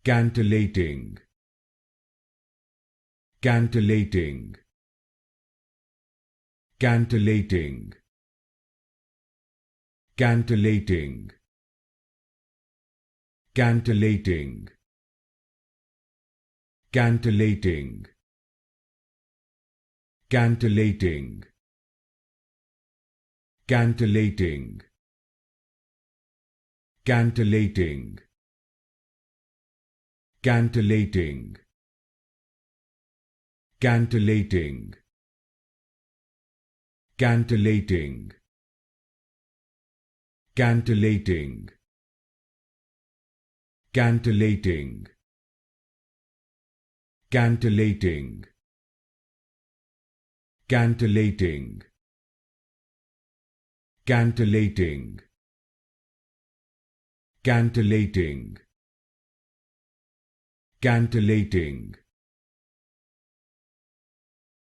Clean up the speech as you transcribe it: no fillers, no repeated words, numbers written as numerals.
Cantillating, cantillating, cantillating, cantillating, cantillating, cantillating, cantillating, cantillating, cantillating, cantillating, cantillating, cantillating, cantillating, cantillating, cantillating, cantillating, cantillating, cantillating, cantillating,